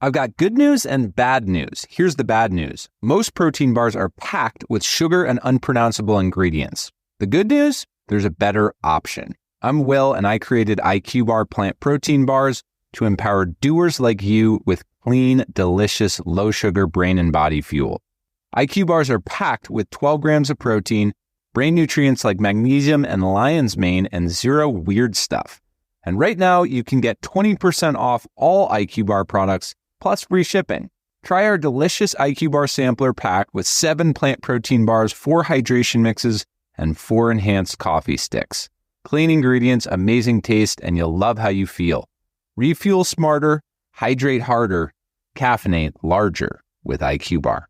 I've got good news and bad news. Here's the bad news. Most protein bars are packed with sugar and unpronounceable ingredients. The good news? There's a better option. I'm Will, and I created IQ Bar plant protein bars to empower doers like you with clean, delicious, low-sugar brain and body fuel. IQ bars are packed with 12 grams of protein, brain nutrients like magnesium and lion's mane, and zero weird stuff. And right now, you can get 20% off all IQ Bar products, plus free shipping. Try our delicious IQ Bar sampler pack with 7 plant protein bars, 4 hydration mixes, and 4 enhanced coffee sticks. Clean ingredients, amazing taste, and you'll love how you feel. Refuel smarter, hydrate harder, caffeinate larger with IQ Bar.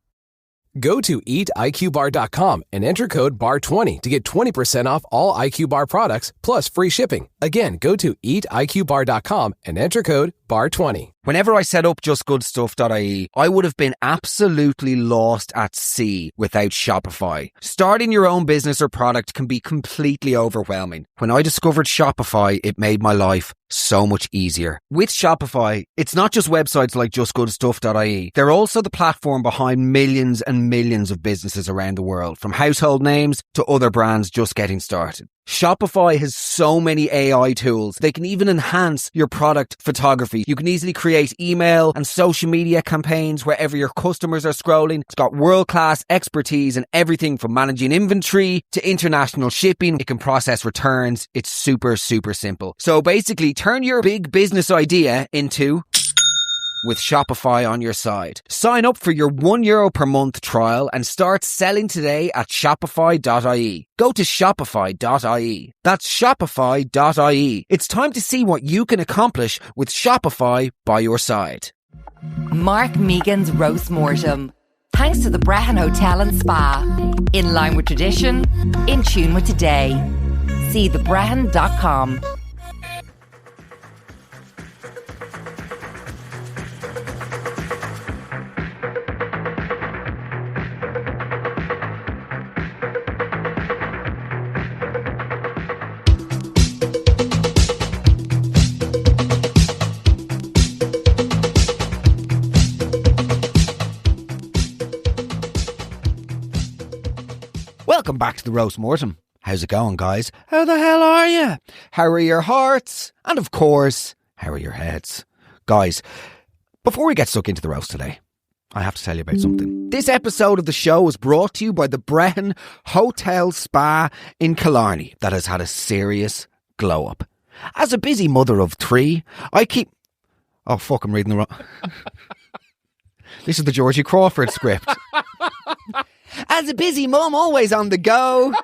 Go to eatiqbar.com and enter code BAR20 to get 20% off all IQ Bar products plus free shipping. Again, go to eatiqbar.com and enter code BAR20. Whenever I set up justgoodstuff.ie, I would have been absolutely lost at sea without Shopify. Starting your own business or product can be completely overwhelming. When I discovered Shopify, it made my life so much easier. With Shopify, it's not just websites like justgoodstuff.ie. They're also the platform behind millions and millions of businesses around the world, from household names to other brands just getting started. Shopify has so many AI tools. They can even enhance your product photography. You can easily create email and social media campaigns wherever your customers are scrolling. It's got world-class expertise in everything from managing inventory to international shipping. It can process returns. It's super, super simple. So basically, turn your big business idea into with Shopify on your side. Sign up for your €1 per month trial and start selling today at shopify.ie. Go to shopify.ie. That's shopify.ie. It's time to see what you can accomplish with Shopify by your side. Mark Megan's Roast Mortem. Thanks to the Brehon Hotel and Spa. In line with tradition, in tune with today. See thebrehon.com. Welcome back to the Roast Mortem. How's it going, guys? How the hell are you? How are your hearts? And of course, how are your heads? Guys, before we get stuck into the roast today, I have to tell you about something. This episode of the show is brought to you by the Brehon Hotel Spa in Killarney that has had a serious glow up. As a busy mother of 3, I keep... Oh, fuck, I'm reading the wrong... This is the Georgie Crawford script. As a busy mum, always on the go.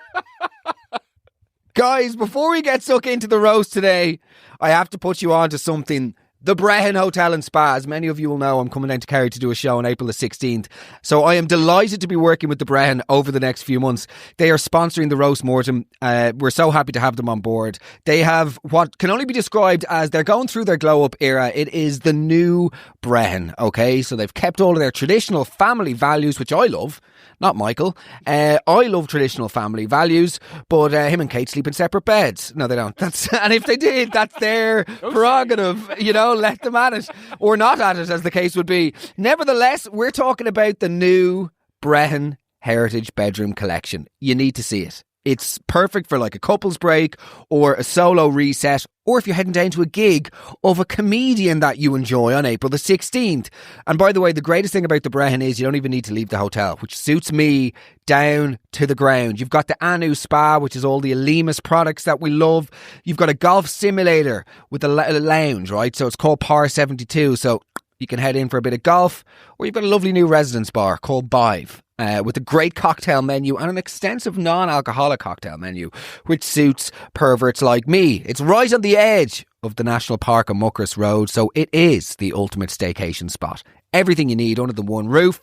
Guys, before we get stuck into the roast today, I have to put you on to something. The Brehon Hotel and Spa. As many of you will know, I'm coming down to Kerry to do a show on April the 16th. So I am delighted to be working with the Brehon over the next few months. They are sponsoring the Roast Mortem. We're so happy to have them on board. They have what can only be described as they're going through their glow up era. It is the new Brehon, okay? So they've kept all of their traditional family values, which I love. Not Michael. I love traditional family values, but him and Kate sleep in separate beds. No, they don't. And if they did, that's their prerogative. You know, let them at it. Or not at it, as the case would be. Nevertheless, we're talking about the new Brehon Heritage Bedroom Collection. You need to see it. It's perfect for like a couple's break or a solo reset, or if you're heading down to a gig of a comedian that you enjoy on April the 16th. And by the way, the greatest thing about the Brehon is you don't even need to leave the hotel, which suits me down to the ground. You've got the Anu Spa, which is all the Alimas products that we love. You've got a golf simulator with a lounge, right? So it's called Par 72. So you can head in for a bit of golf, or you've got a lovely new residence bar called Bive. With a great cocktail menu and an extensive non-alcoholic cocktail menu, which suits perverts like me. It's right on the edge of the National Park on Muckross Road, so it is the ultimate staycation spot. Everything you need under the one roof.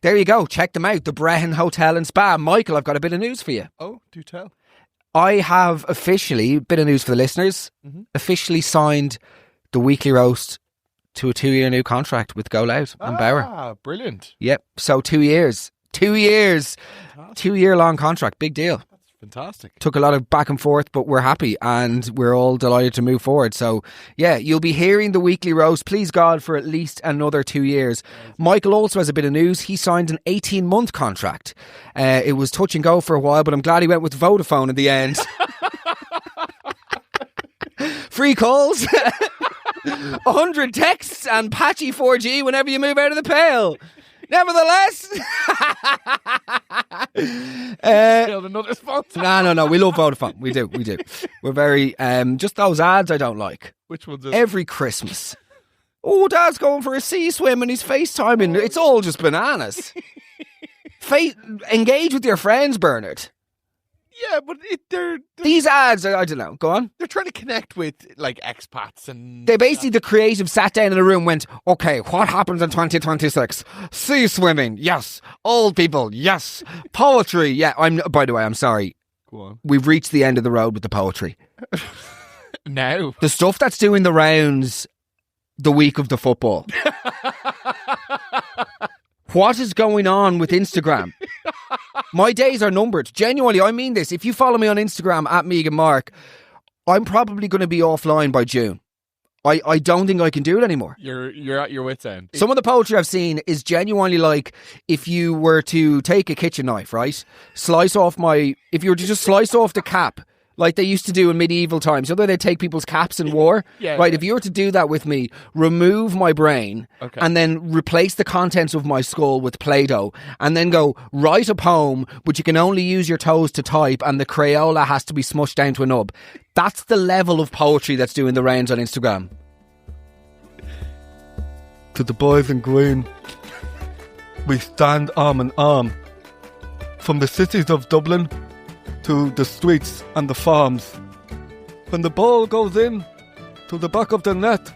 There you go. Check them out. The Brehon Hotel and Spa. Michael, I've got a bit of news for you. Oh, do tell. I have officially, bit of news for the listeners, officially signed the Weekly Roast to a 2-year new contract with GoLoud and Bauer. Ah, brilliant. Yep. So 2 years. 2 years. 2 year long contract. Big deal. That's Fantastic. Took a lot of back and forth, but we're happy and we're all delighted to move forward. So, yeah, you'll be hearing the weekly roast, please God, for at least another 2 years. Michael also has a bit of news. He signed an 18-month contract. It was touch and go for a while, but I'm glad he went with Vodafone in the end. Free calls, 100 texts and patchy 4G whenever you move out of the pale. Nevertheless, Another sponsor. no. We love Vodafone. We do. We're very just those ads I don't like. Which one's it? Every Christmas. Oh, Dad's going for a sea swim and he's FaceTiming. It's all just bananas. Engage with your friends, Bernard. Yeah, but These ads, I don't know. Go on. they're trying to connect with like expats and They basically, the creative sat down in a room and went, okay, what happens in 2026? Sea swimming, yes. Old people, yes. Poetry, yeah. By the way, I'm sorry. Go on. We've reached the end of the road with the poetry. Now. The stuff that's doing the rounds the week of the football. What is going on with Instagram? My days are numbered. Genuinely, I mean this. If you follow me on Instagram at Megan Mark, I'm probably going to be offline by June. I don't think I can do it anymore. You're at your wit's end. Some of the poetry I've seen is genuinely like if you were to take a kitchen knife, right? If you were to just slice off the cap, like they used to do in medieval times. You know, they'd take people's caps in war? Yeah, right, yeah. if you were to do that with me, remove my brain and then replace the contents of my skull with Play-Doh and then go write a poem which you can only use your toes to type and the Crayola has to be smushed down to a nub. That's the level of poetry that's doing the rounds on Instagram. To the boys in green, we stand arm in arm. From the cities of Dublin to the streets and the farms. When the ball goes in to the back of the net,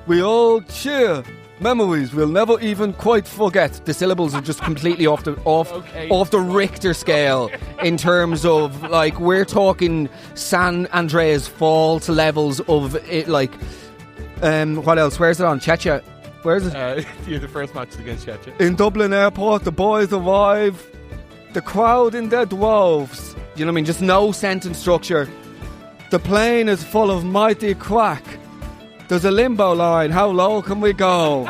we all cheer. Memories we'll never even quite forget. The syllables are just completely off the Richter scale in terms of like we're talking San Andreas Fault levels of it. Like, what else? Where's it on? Checha. Where is it? You're the first match against Checha. In Dublin Airport, the boys arrive. The crowd in their droves. You know what I mean? Just no sentence structure. The plane is full of mighty crack. There's a limbo line. How low can we go?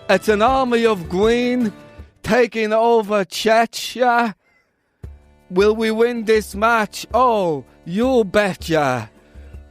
It's an army of green taking over Chechnya. Will we win this match? Oh, you betcha.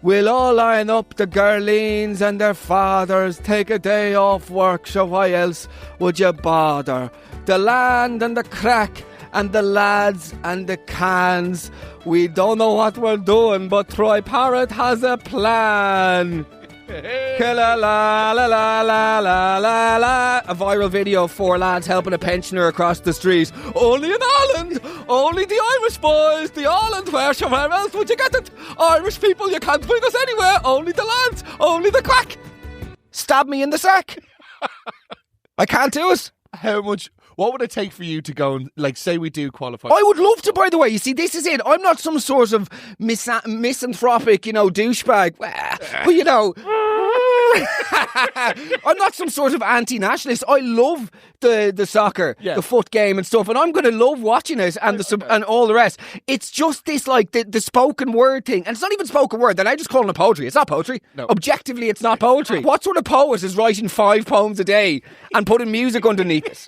We'll all line up the girleens and their fathers. Take a day off work, so why else would you bother? The land and the crack and the lads and the cans. We don't know what we're doing, but Troy Parrott has a plan. La la la la la la la la. A viral video of four lads helping a pensioner across the street. Only in Ireland, only the Irish boys, the Ireland. Where else would you get it? Irish people, you can't find us anywhere. Only the lads, only the crack. Stab me in the sack. I can't do it. What would it take for you to go and, like, say we do qualify? I would love to, by the way. You see, this is it. I'm not some sort of misanthropic, douchebag. But, I'm not some sort of anti-nationalist. I love the soccer, the foot game and stuff, and I'm going to love watching it and and all the rest. It's just this, like, the spoken word thing. And it's not even spoken word. Then I just call it poetry. It's not poetry. No. Objectively, it's not poetry. What sort of poet is writing 5 poems a day and putting music underneath it?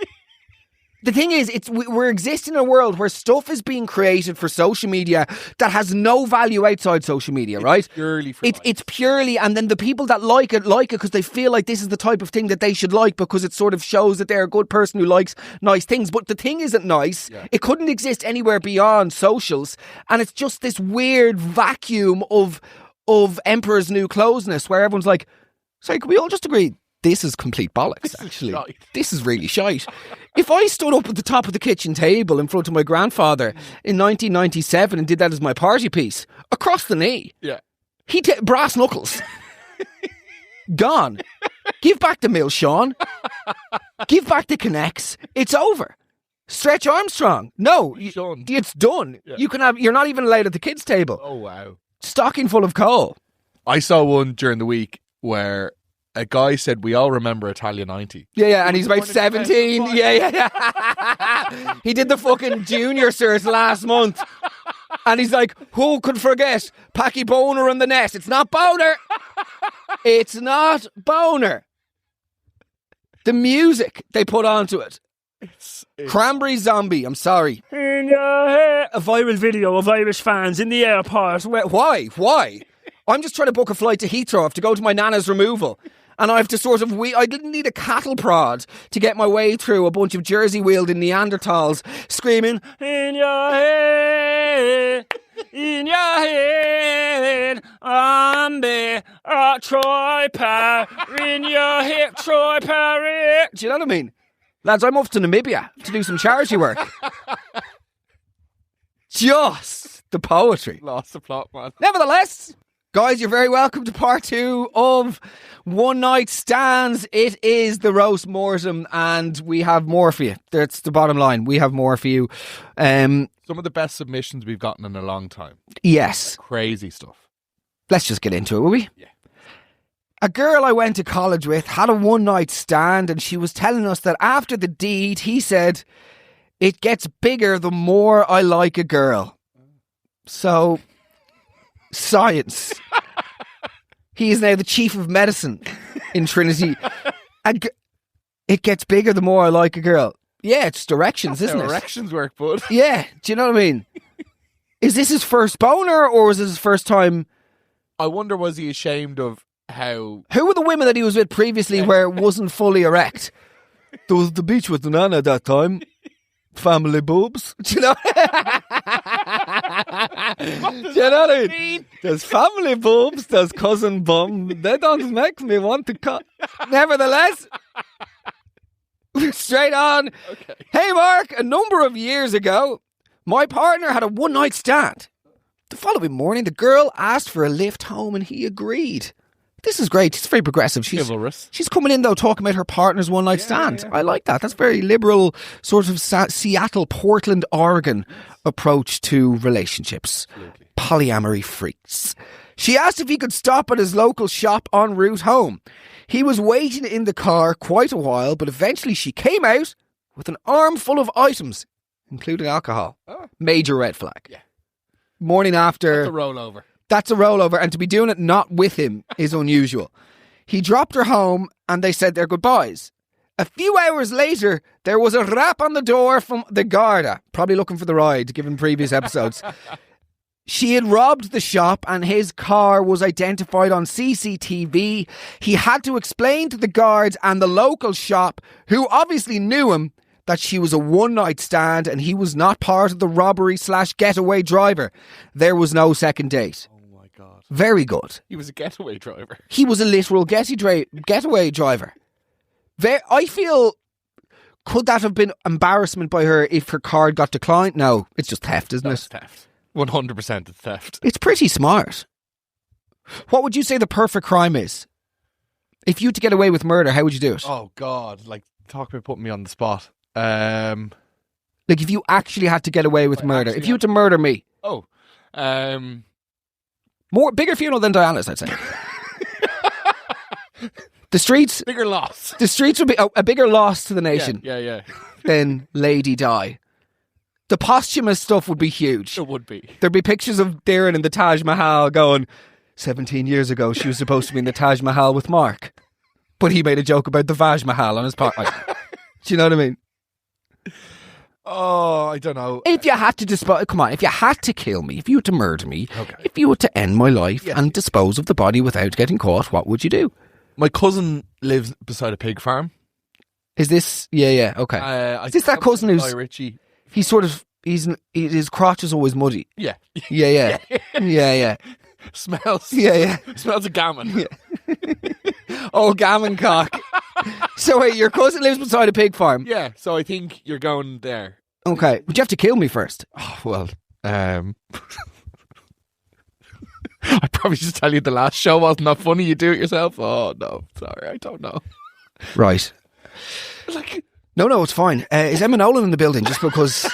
The thing is, we're existing in a world where stuff is being created for social media that has no value outside social media, right? It's purely, and then the people that like it because they feel like this is the type of thing that they should like because it sort of shows that they're a good person who likes nice things. But the thing isn't nice. Yeah. It couldn't exist anywhere beyond socials, and it's just this weird vacuum of Emperor's New Closeness where everyone's like, sorry, can we all just agree? This is complete bollocks, actually. This is really shite. If I stood up at the top of the kitchen table in front of my grandfather in 1997 and did that as my party piece, across the knee, brass knuckles, gone. Give back the mill, Sean. Give back the connects. It's over. Stretch Armstrong. No, it's done. Yeah. You're not even allowed at the kids' table. Oh, wow. Stocking full of coal. I saw one during the week where a guy said, we all remember Italia 90. Yeah, and he's about 17. Yeah. He did the fucking junior cert last month. And he's like, who could forget Packy Boner on the net? It's not Boner. It's not Boner. The music they put onto it. It's Cranberry Zombie, I'm sorry. A viral video of Irish fans in the airport. Why? I'm just trying to book a flight to Heathrow. I have to go to my nana's removal. And I have to sort of... I didn't need a cattle prod to get my way through a bunch of jersey-wielding Neanderthals screaming, in your head, I'm there, Troy Parry, in your hip, Troy Parry. Do you know what I mean? Lads, I'm off to Namibia to do some charity work. Just the poetry. lost the plot, man. Nevertheless, guys, you're very welcome to part 2 of One Night Stands. It is the roast mortem, and we have more for you. That's the bottom line. We have more for you. Some of the best submissions we've gotten in a long time. Yes. Crazy stuff. Let's just get into it, will we? Yeah. A girl I went to college with had a one-night stand, and she was telling us that after the deed, he said, it gets bigger the more I like a girl. So, science. He is now the chief of medicine in Trinity. And it gets bigger the more I like a girl. Yeah, it's directions, That's isn't how it? erections work, bud. Yeah, do you know what I mean? Is this his first boner, or was this his first time? I wonder, was he ashamed of how... Who were the women that he was with previously where it wasn't fully erect? There was the beach with the nana that time. Family boobs. Do you know? Do you know what I mean? There's family boobs, there's cousin bum. They don't make me want to cut. Nevertheless, straight on. Okay. Hey Mark, a number of years ago, my partner had a one-night stand. The following morning, the girl asked for a lift home and he agreed. This is great. It's very progressive. Chivalrous. She's coming in, though, talking about her partner's one-night stand. Yeah. I like that. That's very liberal, sort of Seattle, Portland, Oregon approach to relationships. Absolutely. Polyamory freaks. She asked if he could stop at his local shop en route home. He was waiting in the car quite a while, but eventually she came out with an armful of items, including alcohol. Oh. Major red flag. Yeah. Morning after... That's a rollover. That's a rollover, and to be doing it not with him is unusual. He dropped her home and they said their goodbyes. A few hours later, there was a rap on the door from the Garda, probably looking for the ride, given previous episodes. She had robbed the shop and his car was identified on CCTV. He had to explain to the guards and the local shop, who obviously knew him, that she was a one-night stand and he was not part of the robbery/getaway driver. There was no second date. Oh my God. Very good. He was a getaway driver. He was a literal getaway driver. I feel, could that have been embarrassment by her if her card got declined? No, it's just theft, isn't That's it? theft. 100% it's theft. It's pretty smart. What would you say the perfect crime is? If you had to get away with murder, how would you do it? Oh God, like, talk about putting me on the spot. Like if you actually had to get away with murder. If you had to murder me. Bigger funeral than Diana's, I'd say. The streets... Bigger loss. The streets would be a bigger loss to the nation Yeah. than Lady Di. The posthumous stuff would be huge. It would be. There'd be pictures of Darren in the Taj Mahal going, 17 years ago she was supposed to be in the Taj Mahal with Mark. But he made a joke about the Vaj Mahal on his part. Do you know what I mean? Oh, I don't know. If you had to if you had to kill me, if you had to murder me, if you were to end my life and dispose of the body without getting caught, what would you do? My cousin lives beside a pig farm. Is this... Yeah, okay. Is this that cousin who's... Richie? He's sort of... his crotch is always muddy. Yeah. Yeah. Smells. Yeah. Smells of gammon. Yeah. Oh, gammon cock. So wait, your cousin lives beside a pig farm? Yeah, so I think you're going there. Okay. Would you have to kill me first? Oh, well, I'd probably just tell you the last show wasn't that funny. You do it yourself. Oh, no. Sorry, I don't know. Right. Like... No, it's fine. Is Emma Nolan in the building just because...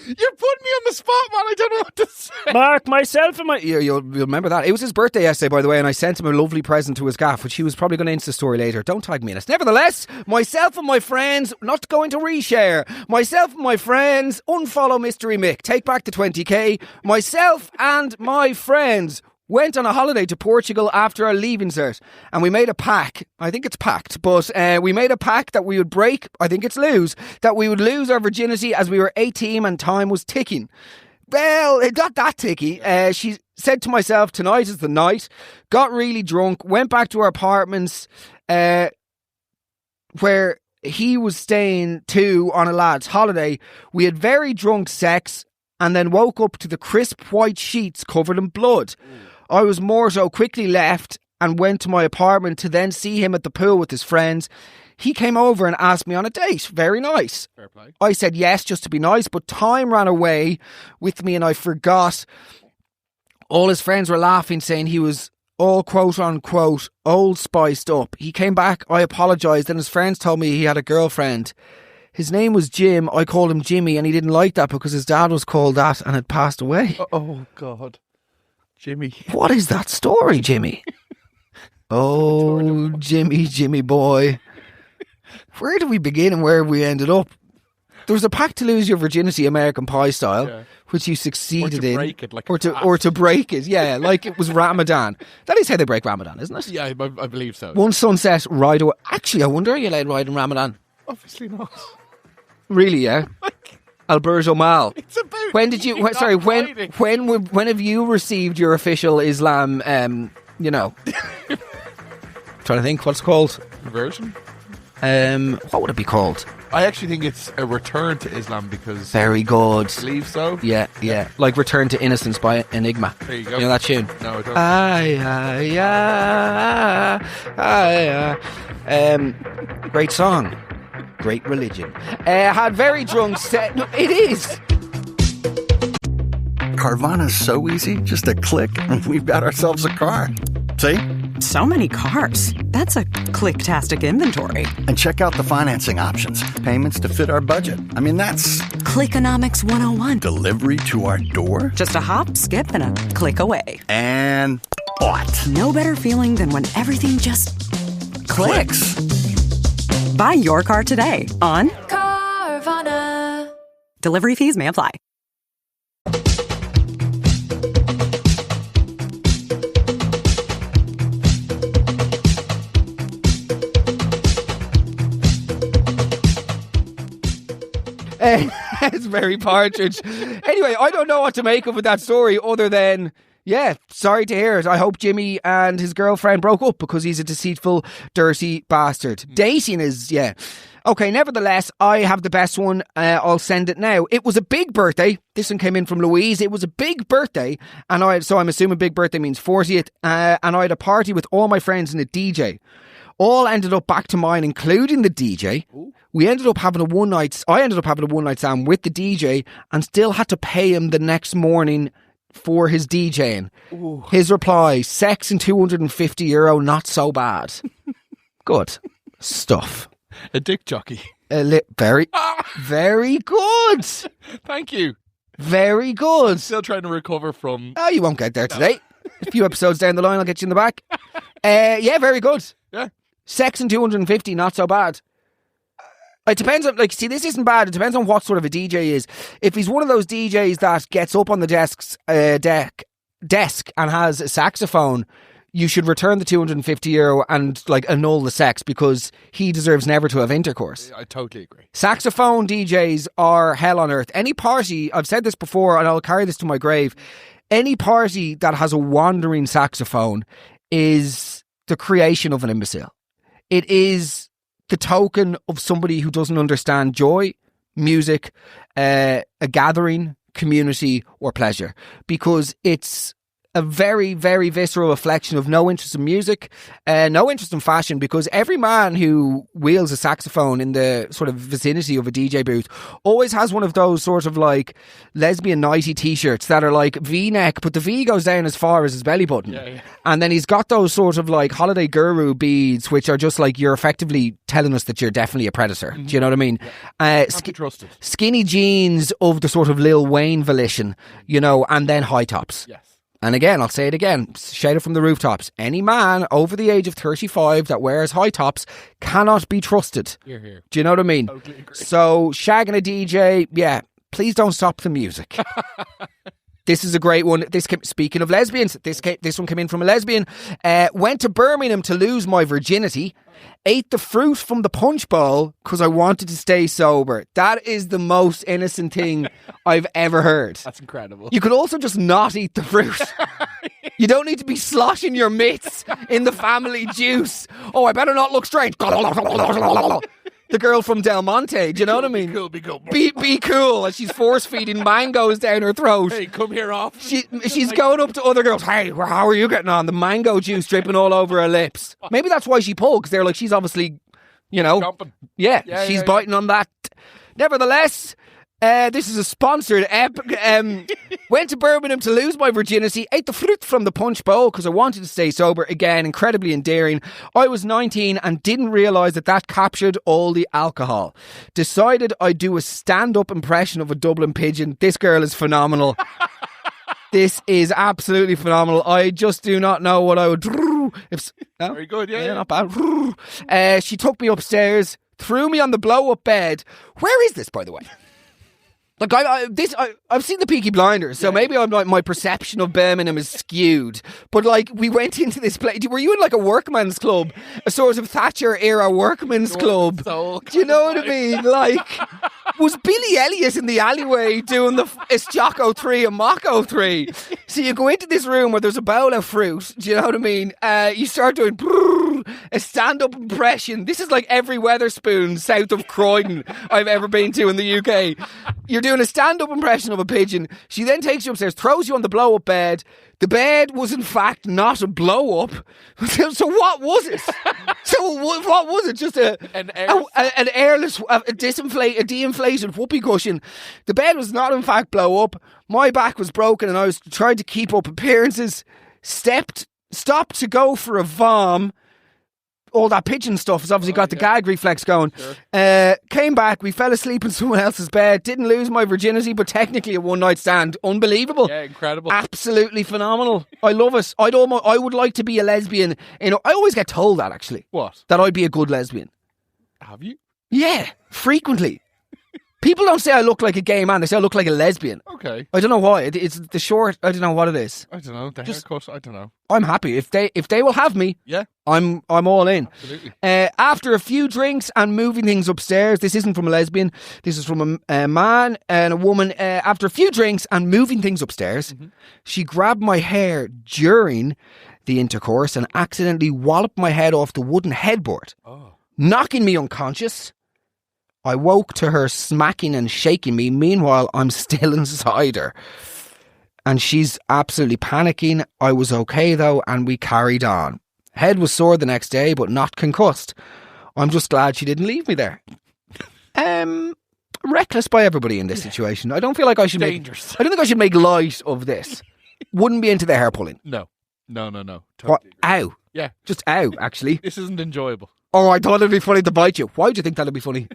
You're putting me on the spot, man. I don't know what to say. Mark, myself and my... You'll remember that. It was his birthday yesterday, by the way, and I sent him a lovely present to his gaff, which he was probably going to Insta story later. Don't tag me in it. Nevertheless, myself and my friends, not going to reshare, myself and my friends, unfollow Mystery Mick, take back the 20k, myself and my friends went on a holiday to Portugal after our leaving cert, and we made a pact. I think it's packed, but we made a pact that we would break, I think it's lose, that we would lose our virginity as we were 18 and time was ticking. Well, it got that ticky. She said to myself, tonight is the night, got really drunk, went back to our apartments where he was staying too on a lad's holiday. We had very drunk sex and then woke up to the crisp white sheets covered in blood. I was more so quickly left and went to my apartment to then see him at the pool with his friends. He came over and asked me on a date. Very nice. Fair play. I said yes, just to be nice, but time ran away with me and I forgot. All his friends were laughing, saying he was all quote unquote old spiced up. He came back, I apologised, and his friends told me he had a girlfriend. His name was Jim. I called him Jimmy, and he didn't like that because his dad was called that and had passed away. Oh, God. Jimmy. What is that story, Jimmy? Oh, Jimmy boy. Where did we begin and where we ended up? There was a pact to lose your virginity, American Pie style, which you succeeded in. Break it like or to break it, yeah, like it was Ramadan. That is how they break Ramadan, isn't it? Yeah, I believe so. One sunset, ride away. Actually, I wonder, are you allowed to ride in Ramadan? Obviously not. Really, yeah? Alberto Mal. It's about when did you? When have you received your official Islam? Trying to think, what's it called? Conversion. What would it be called? I actually think it's a return to Islam because. Very good. I believe so. Yeah. Like Return to Innocence by Enigma. There you go. You know that tune? No, I don't. Great song. Great religion. Had very drunk set. No, it is. Carvana's so easy. Just a click and we've got ourselves a car. See? So many cars. That's a click-tastic inventory. And check out the financing options. Payments to fit our budget. I mean, that's... Clickonomics 101. Delivery to our door. Just a hop, skip, and a click away. And what? No better feeling than when everything just clicks. Buy your car today on Carvana. Delivery fees may apply. It's very Partridge. Anyway, I don't know what to make of that story other than, yeah, sorry to hear it. I hope Jimmy and his girlfriend broke up because he's a deceitful, dirty bastard. Dating is, yeah. Okay, nevertheless, I have the best one. I'll send it now. It was a big birthday. This one came in from Louise. It was a big birthday, so I'm assuming big birthday means 40th. And I had a party with all my friends and a DJ. All ended up back to mine, including the DJ. I ended up having a one night stand with the DJ and still had to pay him the next morning for his DJing. Ooh. His reply, sex and €250, not so bad. Good stuff. A dick jockey. Very good. Thank you. Very good. Still trying to recover from... Oh, you won't get there today. A few episodes down the line, I'll get you in the back. Yeah, very good. Yeah. Sex and 250, not so bad. It depends on, this isn't bad. It depends on what sort of a DJ is. If he's one of those DJs that gets up on the desk and has a saxophone, you should return the €250 and annul the sex because he deserves never to have intercourse. I totally agree. Saxophone DJs are hell on earth. Any party, I've said this before and I'll carry this to my grave, any party that has a wandering saxophone is the creation of an imbecile. It is the token of somebody who doesn't understand joy, music, a gathering, community or pleasure, because it's a very, very visceral reflection of no interest in music, no interest in fashion, because every man who wields a saxophone in the sort of vicinity of a DJ booth always has one of those sort of like lesbian nighty t-shirts that are like V-neck, but the V goes down as far as his belly button. Yeah. And then he's got those sort of like holiday guru beads, which are just like, you're effectively telling us that you're definitely a predator. Mm-hmm. Do you know what I mean? Yeah. Trusted. Skinny jeans of the sort of Lil Wayne volition, you know, and then high tops. Yes. And again, I'll say it again, shout it from the rooftops. Any man over the age of 35 that wears high tops cannot be trusted. Here. Do you know what I mean? Totally agree. So, shagging a DJ, yeah, please don't stop the music. This is a great one. Speaking of lesbians, this one came in from a lesbian. Went to Birmingham to lose my virginity. Ate the fruit from the punch bowl because I wanted to stay sober. That is the most innocent thing I've ever heard. That's incredible. You could also just not eat the fruit. You don't need to be sloshing your mitts in the family juice. Oh, I better not look strange. The girl from Del Monte, do you know what I mean? Be cool. Be cool. As she's force feeding mangoes down her throat. Hey, come here off. She's going up to other girls. Hey, how are you getting on? The mango juice dripping all over her lips. Maybe that's why she pulled, because they're like, she's obviously, you know. Jumping. Yeah, she's biting on that. Nevertheless, this is a sponsored ep. Went to Birmingham to lose my virginity. Ate the fruit from the punch bowl because I wanted to stay sober. Again, incredibly endearing. I was 19 and didn't realise that captured all the alcohol. Decided I'd do a stand-up impression of a Dublin pigeon. This girl is phenomenal. This is absolutely phenomenal. I just do not know what I would... Very good, yeah. Not bad. She took me upstairs, threw me on the blow-up bed. Where is this, by the way? Like I've seen the Peaky Blinders, so maybe I'm like, my perception of Birmingham is skewed. But like, we went into this place. Were you in like a workman's club, a sort of Thatcher era workman's club? Do you know what I mean? Like, was Billy Elliot in the alleyway doing the Eschaco 3 and Mako 3? So you go into this room where there's a bowl of fruit. Do you know what I mean? You start doing a stand-up impression. This is like every Weatherspoon south of Croydon I've ever been to in the UK. You're doing a stand-up impression of a pigeon. She then takes you upstairs, throws you on the blow-up bed. The bed was in fact not a blow-up. So what was it? What was it? Just an airless, a de-inflated whoopee cushion. The bed was not in fact blow-up. My back was broken and I was trying to keep up appearances. Stopped to go for a vom. All that pigeon stuff has obviously got the gag reflex going. Sure. Came back, we fell asleep in someone else's bed. Didn't lose my virginity, but technically a one-night stand. Unbelievable. Yeah, incredible. Absolutely phenomenal. I love it. I would like to be a lesbian. I always get told that, actually. What? That I'd be a good lesbian. Have you? Yeah, frequently. People don't say I look like a gay man. They say I look like a lesbian. Okay. I don't know why. It's the short. I don't know what it is. I don't know. The haircut. I don't know. I'm happy if they will have me. Yeah. I'm all in. Absolutely. After a few drinks and moving things upstairs. This isn't from a lesbian. This is from a man and a woman. After a few drinks and moving things upstairs, she grabbed my hair during the intercourse and accidentally walloped my head off the wooden headboard, knocking me unconscious. I woke to her smacking and shaking me. Meanwhile, I'm still inside her. And she's absolutely panicking. I was okay though, and we carried on. Head was sore the next day, but not concussed. I'm just glad she didn't leave me there. Reckless by everybody in this situation. I don't feel like I should dangerous. I don't think I should make light of this. Wouldn't be into the hair pulling. No. Totally What? Ow. Yeah. Just ow, actually. This isn't enjoyable. Oh, I thought it'd be funny to bite you. Why do you think that'd be funny?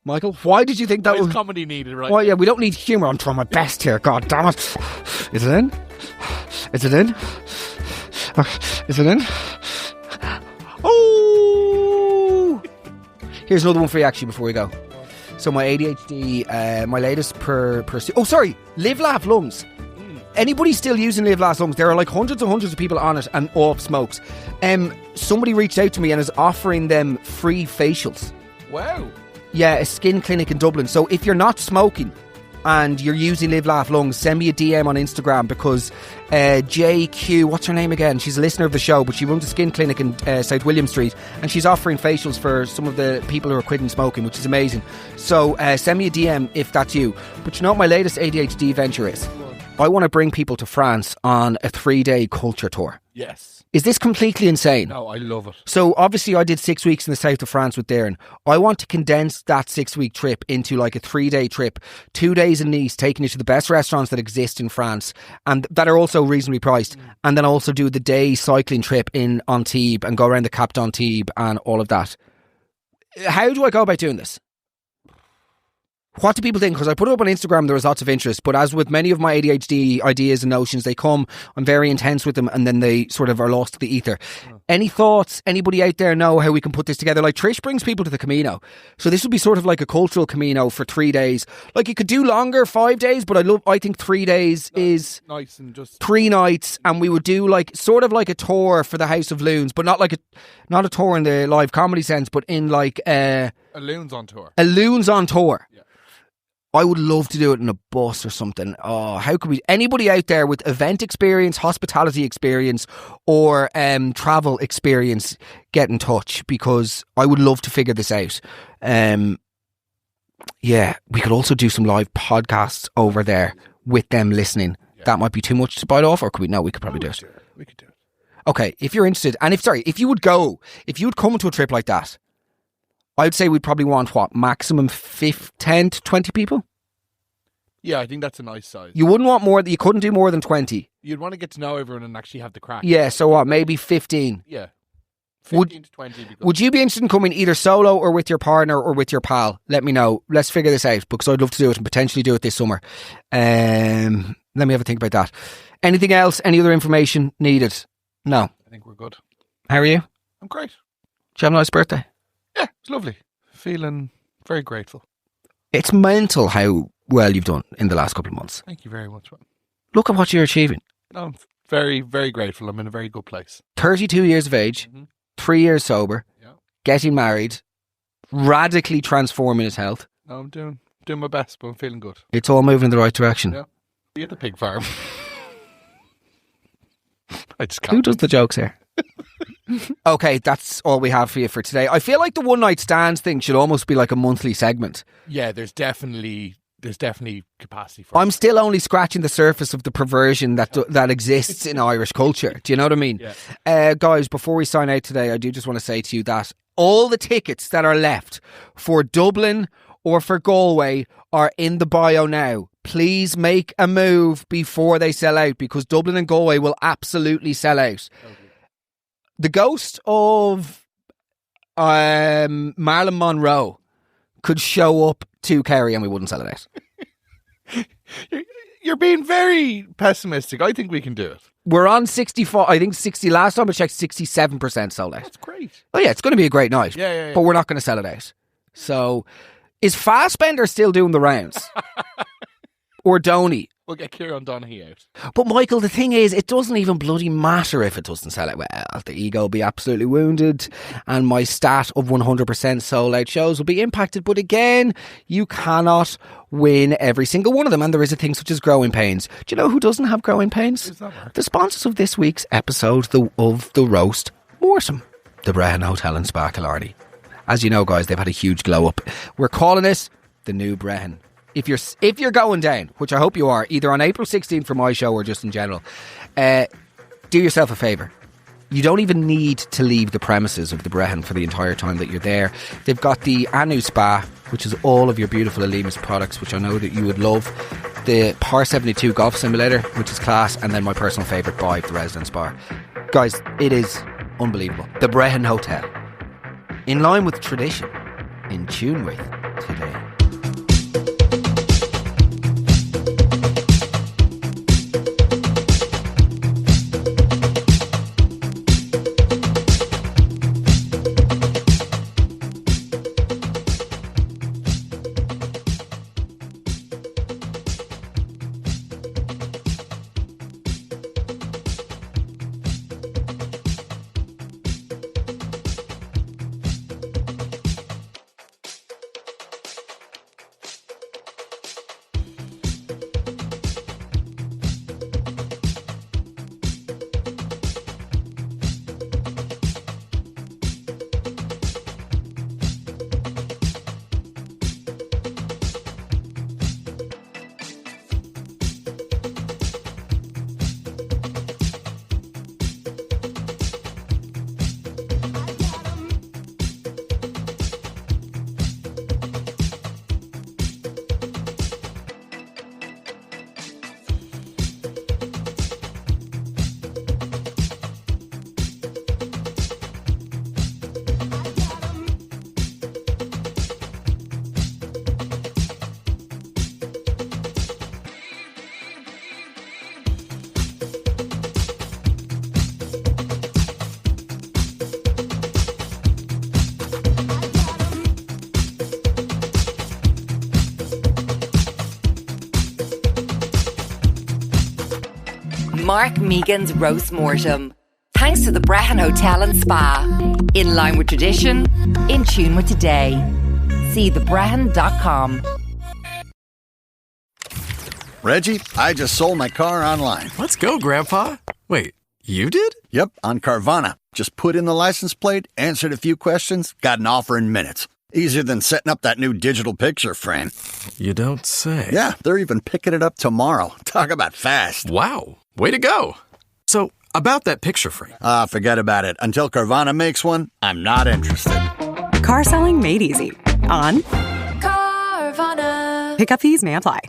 Michael, why did you think that was comedy needed, right? Well, yeah, we don't need humour. I'm trying my best here. God damn it. Is it in? Is it in? Is it in? Oh! Here's another one for you, actually, before we go. So my ADHD, my latest pursuit. Oh, sorry. Live, Laugh, Lungs. Anybody still using Live, Laugh, Lungs? There are like hundreds and hundreds of people on it and off smokes. Somebody reached out to me and is offering them free facials. Wow. Yeah, a skin clinic in Dublin. So if you're not smoking and you're using Live, Laugh, Lungs, send me a DM on Instagram because JQ, what's her name again? She's a listener of the show, but she runs a skin clinic in South William Street and she's offering facials for some of the people who are quitting smoking, which is amazing. So send me a DM if that's you. But you know what my latest ADHD venture is? I want to bring people to France on a 3-day culture tour. Yes. Is this completely insane? No, I love it. So obviously I did 6 weeks in the south of France with Darren. I want to condense that 6-week trip into like a 3-day trip, 2 days in Nice, taking you to the best restaurants that exist in France and that are also reasonably priced. And then also do the day cycling trip in Antibes and go around the Cap d'Antibes and all of that. How do I go about doing this? What do people think? Because I put it up on Instagram, there was lots of interest, but as with many of my ADHD ideas and notions, they come, I'm very intense with them, and then they sort of are lost to the ether. Any thoughts? Anybody out there know how we can put this together? Like Trish brings people to the Camino, so this would be sort of like a cultural Camino for 3 days. Like you could do longer, 5 days, but I think 3 days is nice and just 3 nights, and we would do like sort of like a tour for the House of Loons, but not a tour in the live comedy sense, but in like a Loons on tour. A Loons on tour. Yeah. I would love to do it in a bus or something. Oh, how could we... Anybody out there with event experience, hospitality experience, or travel experience, get in touch, because I would love to figure this out. Yeah, we could also do some live podcasts over there with them listening. Yeah. That might be too much to bite off, or could we? No, we could probably do it. We could do it. Okay, if you're interested, and if you would come to a trip like that, I'd say we'd probably want, what, maximum 10 to 20 people? Yeah, I think that's a nice size. You wouldn't want more, you couldn't do more than 20. You'd want to get to know everyone and actually have the crack. Yeah, so what, maybe 15? Yeah. 15 to 20. Would you be interested in coming either solo or with your partner or with your pal? Let me know. Let's figure this out, because I'd love to do it and potentially do it this summer. Let me have a think about that. Anything else? Any other information needed? No. I think we're good. How are you? I'm great. Did you have a nice birthday? Yeah, it's lovely. Feeling very grateful. It's mental how well you've done in the last couple of months. Thank you very much. Look at what you're achieving. No, I'm very, very grateful. I'm in a very good place. 32 years of age, 3 years sober, getting married, radically transforming his health. No, I'm doing my best, but I'm feeling good. It's all moving in the right direction. Yeah. Be at the pig farm. I just can't. Who does the jokes here? Okay, that's all we have for you for today. I feel like the one night stands thing should almost be like a monthly segment. Yeah, there's definitely capacity for it. I'm still only scratching the surface of the perversion that exists in Irish culture. Do you know what I mean? Yeah. Guys, before we sign out today, I do just want to say to you that all the tickets that are left for Dublin or for Galway are in the bio now. Please make a move before they sell out, because Dublin and Galway will absolutely sell out. Okay. The ghost of Marilyn Monroe could show up to Kerry and we wouldn't sell it out. You're being very pessimistic. I think we can do it. We're on 64, I think 60, last time I checked 67% sold out. That's great. Oh yeah, it's going to be a great night. Yeah. But we're not going to sell it out. So, is Fassbender still doing the rounds? Or Donny? We'll get Kieran Donaghy out. But Michael, the thing is, it doesn't even bloody matter if it doesn't sell out. Well, the ego will be absolutely wounded and my stat of 100% sold out shows will be impacted. But again, you cannot win every single one of them. And there is a thing such as growing pains. Do you know who doesn't have growing pains? Who's that, Mark? The sponsors of this week's episode of The Roast, Mortem, the Brehon Hotel in Spa Killarney. As you know, guys, they've had a huge glow up. We're calling it the new Brehon. If you're going down, which I hope you are, either on April 16th for my show or just in general, do yourself a favour. You don't even need to leave the premises of the Brehon for the entire time that you're there. They've got the Anu Spa, which is all of your beautiful Elimus products, which I know that you would love. The Par 72 Golf Simulator, which is class, and then my personal favourite, Bive, the Residence Bar. Guys, it is unbelievable. The Brehon Hotel. In line with tradition. In tune with today. Mark Megan's Roast Mortem. Thanks to the Brehon Hotel and Spa. In line with tradition, in tune with today. See thebrehon.com. Reggie, I just sold my car online. Let's go, Grandpa. Wait, you did? Yep, on Carvana. Just put in the license plate, answered a few questions, got an offer in minutes. Easier than setting up that new digital picture frame. You don't say. Yeah, they're even picking it up tomorrow. Talk about fast. Wow, way to go. So, about that picture frame. Forget about it. Until Carvana makes one, I'm not interested. Car selling made easy. On Carvana. Pickup fees may apply.